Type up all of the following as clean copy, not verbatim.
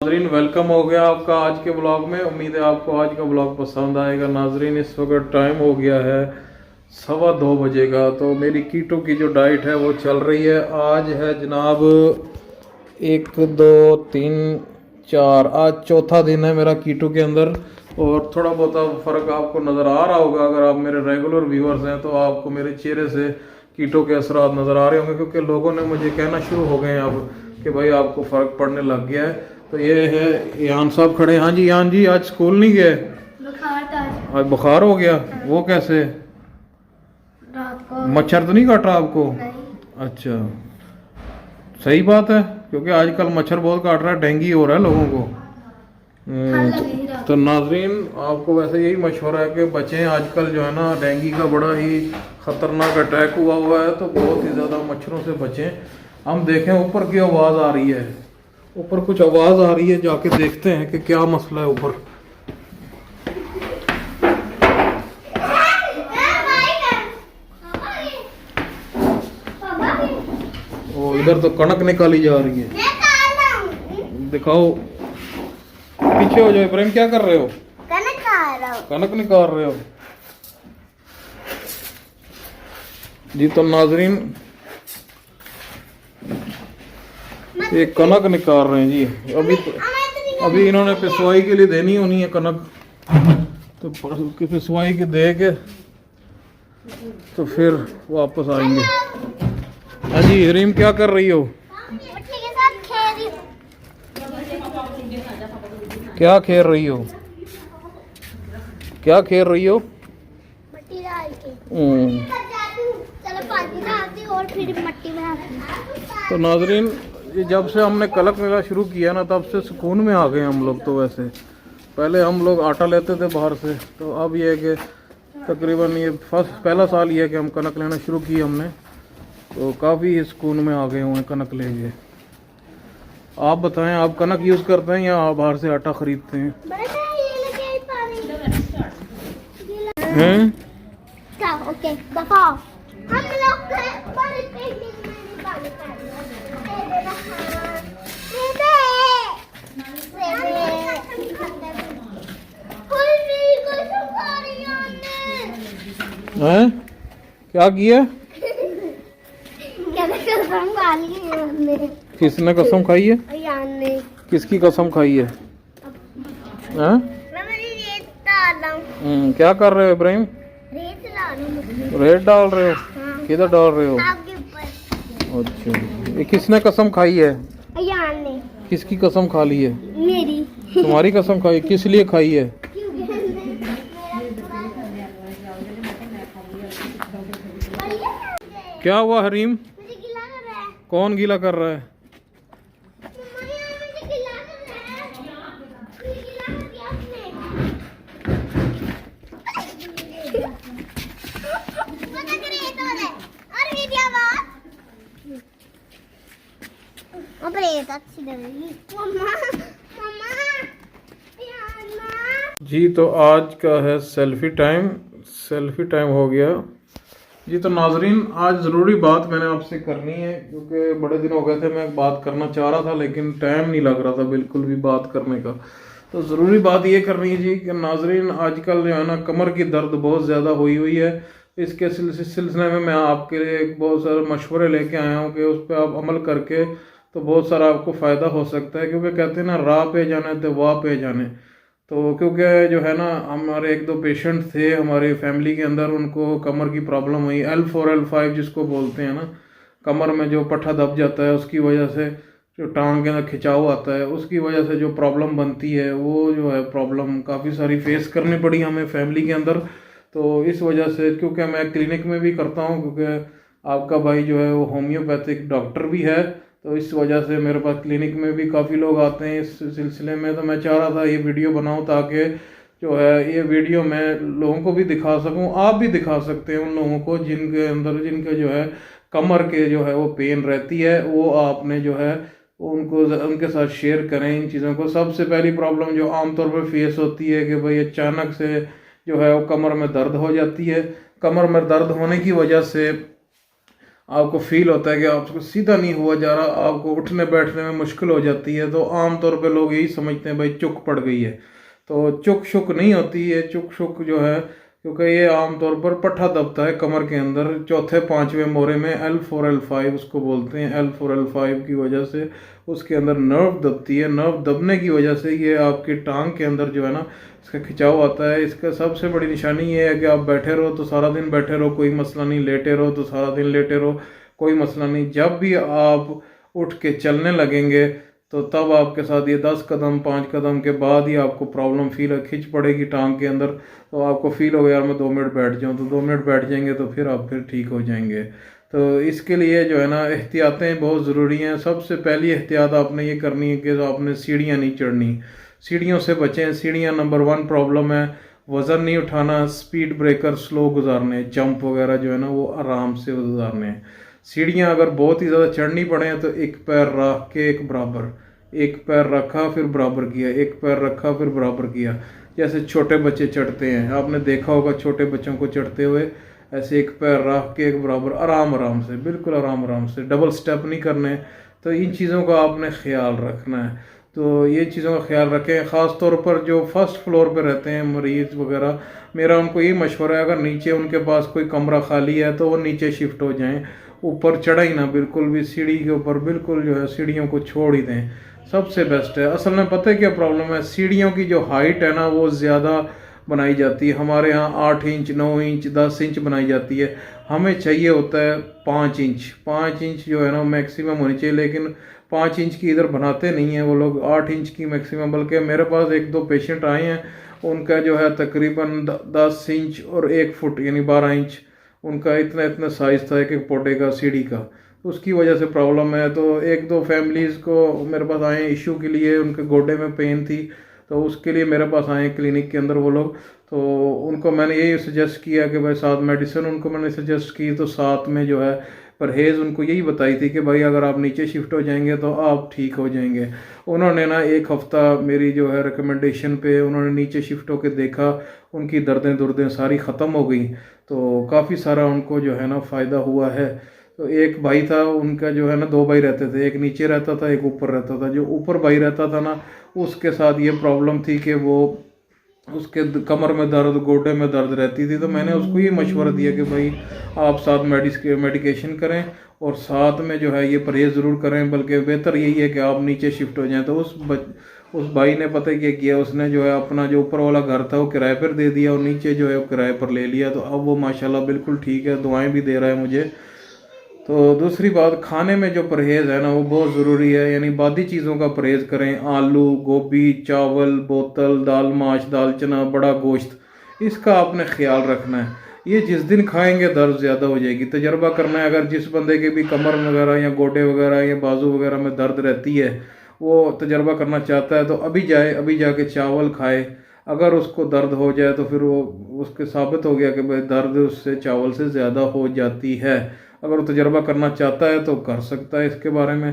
नाजरीन वेलकम हो गया आपका आज के ब्लॉग में। उम्मीद है आपको आज का ब्लॉग पसंद आएगा। नाजरीन इस वक्त टाइम हो गया है 2:15 बजे का। तो मेरी कीटो की जो डाइट है वो चल रही है। आज है जनाब 1 2 3 4, आज चौथा दिन है मेरा कीटो के अंदर। और थोड़ा बहुत फ़र्क आपको नज़र आ रहा होगा। अगर आप मेरे रेगुलर व्यूअर्स हैं तो आपको मेरे चेहरे से कीटो के असरात नज़र आ रहे होंगे, क्योंकि लोगों ने मुझे कहना शुरू हो गए हैं अब कि भाई आपको फ़र्क पड़ने लग गया है। तो ये है यान साहब खड़े। हाँ जी यान जी, आज स्कूल नहीं गए? बुखार था आज बुखार हो गया। वो कैसे? रात को मच्छर तो नहीं काट रहा आपको? नहीं। अच्छा, सही बात है, क्योंकि आजकल मच्छर बहुत काट रहा है, डेंगू हो रहा है लोगों को। ठंड लगी रात तो नाजरीन आपको वैसे यही मशवरा है कि बचें। आजकल जो है ना डेंगू का बड़ा ही ख़तरनाक अटैक हुआ है, तो बहुत ही ज़्यादा मच्छरों से बचें। हम देखें ऊपर की आवाज़ आ रही है, ऊपर कुछ आवाज़ आ रही है, जाके देखते हैं कि क्या मसला है ऊपर। ओ इधर तो कणक निकाली जा रही है। दिखाओ, पीछे हो जाओ। इब्राहिम क्या कर रहे हो? कनक निकाल रहे हो जी। तो नाजरीन ये कनक निकाल रहे हैं जी। अभी इन्होंने पिसवाई के लिए देनी होनी है कनक, तो उसकी पिसवाई के दे के तो फिर वापस आएंगे। हाँ जी हरीम क्या कर रही हो? क्या खेल रही हो? क्या खेल रही हो? मट्टी डाल के चलो पानी डालती और फिर मट्टी बनाती। तो नाजरीन ये जब से हमने कनक मिला शुरू किया ना, तब से सुकून में आ गए हम लोग। तो वैसे पहले हम लोग आटा लेते थे बाहर से, तो अब ये है कि तकरीबन ये पहला साल ये है कि हम कनक लेना शुरू की हमने, तो काफ़ी सुकून में आ गए हुए हैं कनक लेंगे। आप बताएं, आप कनक यूज़ करते हैं या आप बाहर से आटा ख़रीदते हैं? ओके दफाओ। हम लोग बड़ी पेंटिंग में पानी हैं? क्या किया? किसने कसम खाई है? किसकी कसम खाई है? हैं? क्या कर रहे हो इब्राहिम? रेत डाल रहे हो? हाँ। किधर डाल रहे हो? आपके ऊपर। अच्छा, ये किसने कसम खाई है? अयान ने। किसकी कसम खा ली है? मेरी। तुम्हारी कसम खाई? किस लिए खाई है? क्या हुआ हरीम? मुझे गिला कर रहा है। कौन गीला कर रहा है? मुझे गिला कर रहा है। मुझे गिला कर दिया उसने। पता करे तो है। और ये क्या बात? अब ये तो अच्छी लगेगी। मम्मा मम्मा जी तो आज का है सेल्फी टाइम। सेल्फी टाइम हो गया जी। तो नाजरीन आज ज़रूरी बात मैंने आपसे करनी है, क्योंकि बड़े दिन हो गए थे, मैं बात करना चाह रहा था लेकिन टाइम नहीं लग रहा था बिल्कुल भी बात करने का। तो ज़रूरी बात ये करनी है जी कि नाजरीन आजकल जो है ना कमर की दर्द बहुत ज़्यादा हुई है। इसके सिलसिले में मैं आपके लिए बहुत सारे मशवरे लेके आया हूँ कि उस पर आप अमल करके तो बहुत सारा आपको फ़ायदा हो सकता है। क्योंकि कहते हैं ना राह पे जाने तो वाह पे जाने। तो क्योंकि जो है ना हमारे 1 2 पेशेंट थे हमारे फैमिली के अंदर, उनको कमर की प्रॉब्लम हुई, L4 L5 जिसको बोलते हैं ना, कमर में जो पट्ठा दब जाता है उसकी वजह से जो टांग के अंदर खिंचाव आता है उसकी वजह से जो प्रॉब्लम बनती है, वो जो है प्रॉब्लम काफ़ी सारी फेस करनी पड़ी हमें फैमिली के अंदर। तो इस वजह से, क्योंकि मैं क्लिनिक में भी करता हूँ, क्योंकि आपका भाई जो है वो होम्योपैथिक डॉक्टर भी है, तो इस वजह से मेरे पास क्लिनिक में भी काफ़ी लोग आते हैं इस सिलसिले में। तो मैं चाह रहा था ये वीडियो बनाऊं ताकि जो है ये वीडियो मैं लोगों को भी दिखा सकूं, आप भी दिखा सकते हैं उन लोगों को जिनके अंदर जिनके जो है कमर के जो है वो पेन रहती है, वो आपने जो है उनको उनके साथ शेयर करें इन चीज़ों को। सबसे पहली प्रॉब्लम जो आमतौर पर फेस होती है कि भाई अचानक से जो है वो कमर में दर्द हो जाती है। कमर में दर्द होने की वजह से आपको फील होता है कि आपको सीधा नहीं हुआ जा रहा, आपको उठने बैठने में मुश्किल हो जाती है, तो आम तौर पे लोग यही समझते हैं भाई चुक पड़ गई है। तो चुक शुक नहीं होती है, चुक शुक जो है, क्योंकि ये आमतौर पर पट्ठा दबता है कमर के अंदर चौथे पांचवें मोरे में, L4 L5 उसको बोलते हैं। L4 L5 की वजह से उसके अंदर नर्व दबती है, नर्व दबने की वजह से ये आपकी टांग के अंदर जो है ना इसका खिंचाव आता है। इसका सबसे बड़ी निशानी ये है कि आप बैठे रहो तो सारा दिन बैठे रहो, कोई मसला नहीं, लेटे रहो तो सारा दिन लेटे रहो, कोई मसला नहीं। जब भी आप उठ के चलने लगेंगे तो तब आपके साथ ये 10 कदम 5 कदम के बाद ही आपको प्रॉब्लम फील खिंच पड़ेगी टांग के अंदर। तो आपको फील होगा यार मैं 2 मिनट बैठ जाऊँ, तो 2 मिनट बैठ जाएंगे तो फिर आप फिर ठीक हो जाएंगे। तो इसके लिए जो है ना एहतियातें बहुत ज़रूरी हैं। सबसे पहली एहतियात आपने ये करनी है कि आपने सीढ़ियाँ नहीं चढ़नी, सीढ़ियों से बचें। सीढ़ियाँ नंबर 1 प्रॉब्लम है, वज़न नहीं उठाना, स्पीड ब्रेकर स्लो गुजारने, जंप वगैरह जो है ना वो आराम से गुजारने। सीढ़ियाँ अगर बहुत ही ज़्यादा चढ़नी पड़े तो एक पैर रख के एक बराबर, एक पैर रखा फिर बराबर किया, एक पैर रखा फिर बराबर किया, जैसे छोटे बच्चे चढ़ते हैं, आपने देखा होगा छोटे बच्चों को चढ़ते हुए, ऐसे एक पैर रख के एक बराबर, आराम आराम से, बिल्कुल आराम आराम से, डबल स्टेप नहीं करने। तो इन चीज़ों का आपने ख्याल रखना है। तो ये चीज़ों का ख्याल रखें, ख़ास तौर पर जो फर्स्ट फ्लोर पर रहते हैं मरीज़ वगैरह, मेरा उनको ये मशवरा है अगर नीचे उनके पास कोई कमरा खाली है तो वो नीचे शिफ्ट हो जाएं, ऊपर चढ़ा ही ना बिल्कुल भी, सीढ़ी के ऊपर बिल्कुल जो है सीढ़ियों को छोड़ ही दें, सबसे बेस्ट है। असल में पता है क्या प्रॉब्लम है, सीढ़ियों की जो हाइट है ना वो ज़्यादा बनाई जाती है, हमारे यहाँ 8 इंच 9 इंच 10 इंच बनाई जाती है, हमें चाहिए होता है 5 इंच। 5 इंच जो है ना मैक्सिमम होनी चाहिए, लेकिन 5 इंच की इधर बनाते नहीं हैं वो लोग, 8 इंच की मैक्सिमम। बल्कि मेरे पास 1-2 पेशेंट आए हैं, उनका जो है तकरीबन 10 इंच और 1 फुट यानी 12 इंच उनका इतना इतना साइज़ था एक एक पौधे का सीढ़ी का, तो उसकी वजह से प्रॉब्लम है। तो 1-2 फैमिलीज़ को मेरे पास आए इशू के लिए, उनके गोडे में पेन थी तो उसके लिए मेरे पास आए क्लिनिक के अंदर वो लोग। तो उनको मैंने यही सजेस्ट किया कि भाई साथ मेडिसिन उनको मैंने सजेस्ट की, तो साथ में जो है परहेज़ उनको यही बताई थी कि भाई अगर आप नीचे शिफ्ट हो जाएंगे तो आप ठीक हो जाएंगे। उन्होंने ना 1 हफ़्ता मेरी जो है रिकमेंडेशन पे उन्होंने नीचे शिफ्ट होकर देखा, उनकी दर्दें सारी ख़त्म हो गई, तो काफ़ी सारा उनको जो है ना फ़ायदा हुआ है। तो एक भाई था उनका जो है ना 2 भाई रहते थे, एक नीचे रहता था एक ऊपर रहता था। जो ऊपर भाई रहता था ना उसके साथ ये प्रॉब्लम थी कि वो उसके कमर में दर्द गोडे में दर्द रहती थी, तो मैंने उसको ये मशवरा दिया कि भाई आप साथ मेडिकेशन करें और साथ में जो है ये परहेज़ ज़रूर करें, बल्कि बेहतर यही है कि आप नीचे शिफ्ट हो जाएं। तो उस भाई ने पता क्या किया, उसने जो है अपना जो ऊपर वाला घर था वो किराए पर दे दिया और नीचे जो है वो किराए पर ले लिया। तो अब वो माशाल्लाह बिल्कुल ठीक है, दुआएं भी दे रहा है मुझे। तो दूसरी बात, खाने में जो परहेज़ है ना वो बहुत ज़रूरी है, यानी बादी चीज़ों का परहेज़ करें, आलू गोभी चावल बोतल दाल माश दाल चना बड़ा गोश्त, इसका आपने ख्याल रखना है। ये जिस दिन खाएंगे दर्द ज़्यादा हो जाएगी, तजर्बा करना है। अगर जिस बंदे के भी कमर वगैरह या गोडे वगैरह या बाजू वगैरह में दर्द रहती है, वो तजर्बा करना चाहता है तो अभी जाके चावल खाए। अगर उसको दर्द हो जाए तो फिर वो उसके साबित हो गया कि भाई दर्द उससे चावल से ज़्यादा हो जाती है। अगर वो तजर्बा करना चाहता है तो कर सकता है इसके बारे में,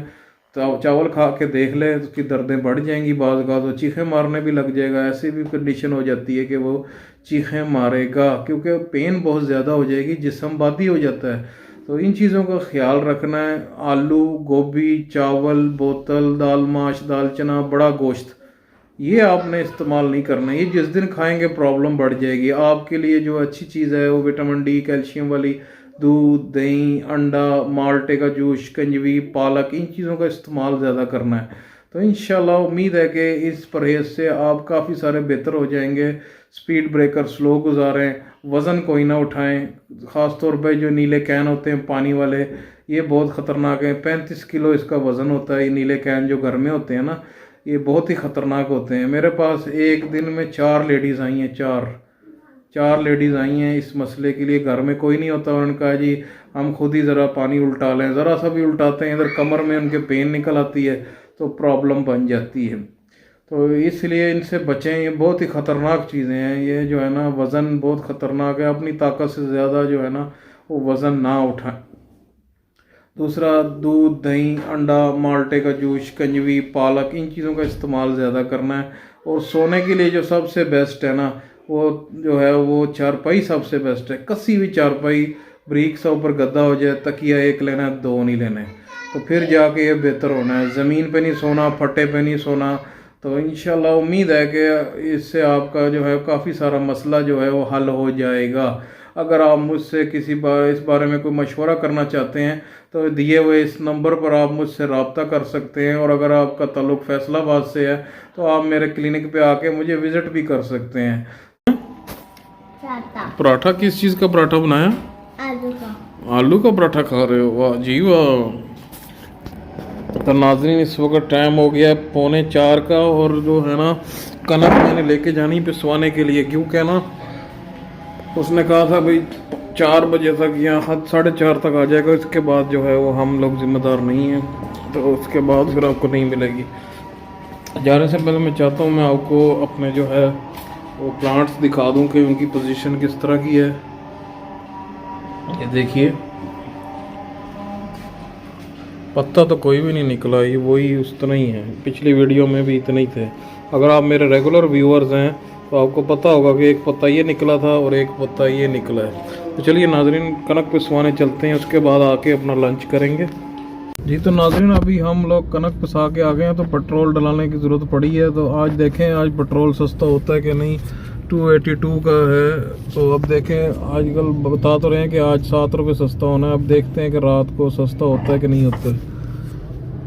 तो चावल खा के देख ले, उसकी दर्दें बढ़ जाएंगी, बाज़ तो चीखें मारने भी लग जाएगा। ऐसी भी कंडीशन हो जाती है कि वो चीखें मारेगा क्योंकि पेन बहुत ज़्यादा हो जाएगी, जिस्म बादी हो जाता है। तो इन चीज़ों का ख्याल रखना है। आलू गोभी चावल बोतल दाल माश दाल चना बड़ा गोश्त, ये आपने इस्तेमाल नहीं करना। ये जिस दिन खाएंगे प्रॉब्लम बढ़ जाएगी। आपके लिए जो अच्छी चीज़ है वो विटामिन डी कैल्शियम वाली दूध दही अंडा माल्टे का जूस शिकंजवी पालक, इन चीज़ों का इस्तेमाल ज़्यादा करना है। तो इंशाल्लाह उम्मीद है कि इस परहेज़ से आप काफ़ी सारे बेहतर हो जाएंगे। स्पीड ब्रेकर स्लो गुजारें, वज़न कोई ना उठाएं, ख़ास तौर पे जो नीले कैन होते हैं पानी वाले, ये बहुत ख़तरनाक हैं। 35 किलो इसका वज़न होता है। ये नीले कैन जो घर में होते हैं ना, ये बहुत ही ख़तरनाक होते हैं। मेरे पास एक दिन में 4 लेडीज़ आई हैं, चार लेडीज़ आई हैं इस मसले के लिए। घर में कोई नहीं होता, उन्होंने कहा जी हम खुद ही ज़रा पानी उल्टा लें, ज़रा सा भी उल्टाते हैं इधर कमर में उनके पेन निकल आती है तो प्रॉब्लम बन जाती है। तो इसलिए इनसे बचें, ये बहुत ही ख़तरनाक चीज़ें हैं। ये जो है ना वज़न बहुत ख़तरनाक है, अपनी ताकत से ज़्यादा जो है ना वो वज़न ना उठाएं। दूसरा, दूध दही अंडा माल्टे का जूस शिकंजवी पालक, इन चीज़ों का इस्तेमाल ज़्यादा करना है। और सोने के लिए जो सबसे बेस्ट है ना वो जो है वो चारपाई सबसे बेस्ट है। कसी हुई चारपाई ब्रीक सा ऊपर गद्दा हो जाए, तकिया एक लेना है, 2 नहीं लेने, तो फिर जाके ये बेहतर होना है। ज़मीन पे नहीं सोना, फटे पे नहीं सोना। तो इंशाल्लाह उम्मीद है कि इससे आपका जो है काफ़ी सारा मसला जो है वो हल हो जाएगा। अगर आप मुझसे इस बारे में कोई मशवरा करना चाहते हैं तो दिए हुए इस नंबर पर आप मुझसे रब्ता कर सकते हैं। और अगर आपका ताल्लुक़ फैसलाबाद से है तो आप मेरे क्लिनिक पे आके मुझे विज़िट भी कर सकते हैं। पराठा किस चीज़ का पराठा बनाया? आलू का। आलू का पराठा खा रहे हो? वाह जी वाह। तो नाज़रीन इस वक्त टाइम हो गया है 3:45 का, और जो है ना कनक मैंने लेके जानी पिसवाने के लिए, क्योंकि ना उसने कहा था भाई 4 बजे तक या 4:30 तक आ जाएगा, इसके बाद जो है वो हम लोग ज़िम्मेदार नहीं हैं, तो उसके बाद फिर आपको नहीं मिलेगी। जाने से पहले मैं चाहता हूँ मैं आपको अपने जो है वो प्लांट्स दिखा दूँ कि उनकी पोजीशन किस तरह की है। ये देखिए पत्ता तो कोई भी नहीं निकला, ये वही उस तरह ही है, पिछली वीडियो में भी इतने ही थे। अगर आप मेरे रेगुलर व्यूअर्स हैं तो आपको पता होगा कि एक पत्ता ये निकला था और एक पत्ता ये निकला है। तो चलिए नाज़रीन कनक पिसवाने चलते हैं, उसके बाद आके अपना लंच करेंगे जी। तो नाज़रीन अभी हम लोग कनक पिसा के आ गए हैं, तो पेट्रोल डलाने की ज़रूरत पड़ी है। तो आज देखें आज पेट्रोल सस्ता होता है कि नहीं। 282 का है, तो अब देखें आजकल बता तो रहे हैं कि आज 7 रुपये सस्ता होना है। अब देखते हैं कि रात को सस्ता होता है कि नहीं होता है।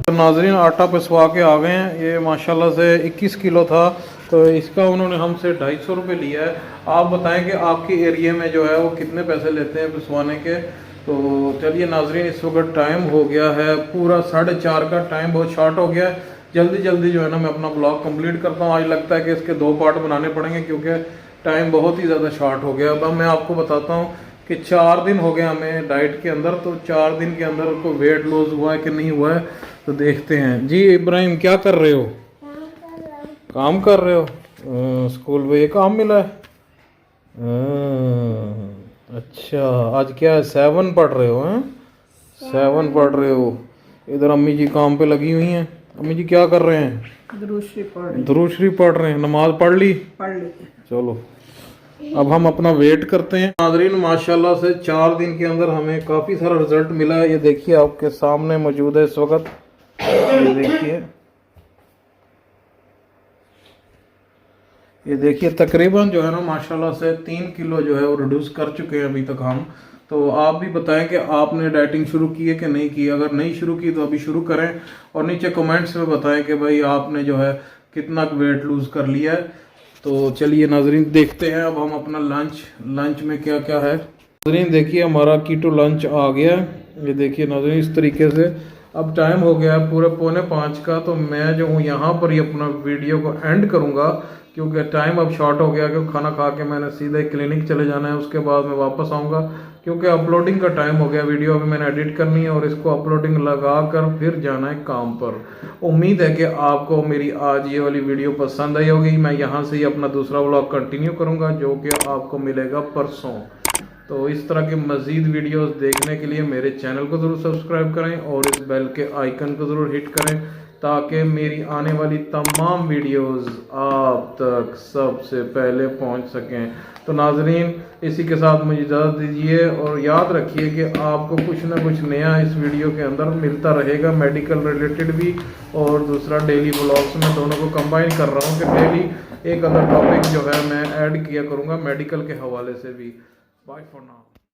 तो नाज़रीन आटा पिसवा के आ गए हैं, ये माशाल्लाह से 21 किलो था, तो इसका उन्होंने हमसे 250 रुपये लिया है। आप बताएं कि आपके एरिया में जो है वो कितने पैसे लेते हैं पिसवाने के। तो चलिए नाज़रीन इस वक्त टाइम हो गया है पूरा 4:30 का, टाइम बहुत शॉर्ट हो गया है। जल्दी जल्दी जो है ना मैं अपना ब्लॉग कंप्लीट करता हूँ। आज लगता है कि इसके 2 पार्ट बनाने पड़ेंगे क्योंकि टाइम बहुत ही ज़्यादा शॉर्ट हो गया। अब मैं आपको बताता हूँ कि 4 दिन हो गए हमें डाइट के अंदर, तो 4 दिन के अंदर को वेट लॉस हुआ है कि नहीं हुआ है, तो देखते हैं। जी इब्राहिम क्या कर रहे हो? काम कर रहे हो? स्कूल में ये काम मिला है? अच्छा आज क्या है 7 पढ़ रहे हो? हैं 7 पढ़ रहे हो। इधर अम्मी जी काम पे लगी हुई हैं। अम्मी जी क्या कर रहे हैं? दुरूद पढ़ रहे हैं। नमाज पढ़ ली? चलो अब हम अपना वेट करते हैं। नाज़रीन माशाल्लाह से 4 दिन के अंदर हमें काफ़ी सारा रिजल्ट मिला है। ये देखिए आपके सामने मौजूद है इस वक्त, ये देखिए तकरीबन जो है ना माशाल्लाह से 3 किलो जो है वो रिड्यूस कर चुके हैं अभी तक हम। तो आप भी बताएं कि आपने डाइटिंग शुरू की है कि नहीं की। अगर नहीं शुरू की तो अभी शुरू करें, और नीचे कमेंट्स में बताएं कि भाई आपने जो है कितना वेट लूज कर लिया है। तो चलिए नाजरीन देखते हैं अब हम अपना लंच में क्या क्या है। नाजरीन देखिए हमारा कीटो लंच आ गया है। ये देखिए नाजरीन इस तरीके से। अब टाइम हो गया है पूरे 4:45 का, तो मैं जो हूँ यहाँ पर ही अपना वीडियो को एंड करूँगा क्योंकि टाइम अब शॉर्ट हो गया। क्योंकि खाना खा के मैंने सीधे क्लिनिक चले जाना है, उसके बाद मैं वापस आऊँगा क्योंकि अपलोडिंग का टाइम हो गया। वीडियो अभी मैंने एडिट करनी है और इसको अपलोडिंग लगा कर फिर जाना है काम पर। उम्मीद है कि आपको मेरी आज ये वाली वीडियो पसंद आई होगी। मैं यहाँ से ही अपना दूसरा व्लॉग कंटिन्यू करूँगा जो कि आपको मिलेगा परसों। तो इस तरह के मज़ीद वीडियोस देखने के लिए मेरे चैनल को ज़रूर सब्सक्राइब करें और इस बेल के आइकन को ज़रूर हिट करें ताकि मेरी आने वाली तमाम वीडियोस आप तक सबसे पहले पहुंच सकें। तो नाजरीन इसी के साथ मुझे इजाज़त दीजिए और याद रखिए कि आपको कुछ ना कुछ नया इस वीडियो के अंदर मिलता रहेगा, मेडिकल रिलेटेड भी और दूसरा डेली व्लॉग्स में। दोनों को कंबाइन कर रहा हूँ कि डेली एक अदर टॉपिक जो है मैं ऐड किया करूँगा मेडिकल के हवाले से भी। Bye for now.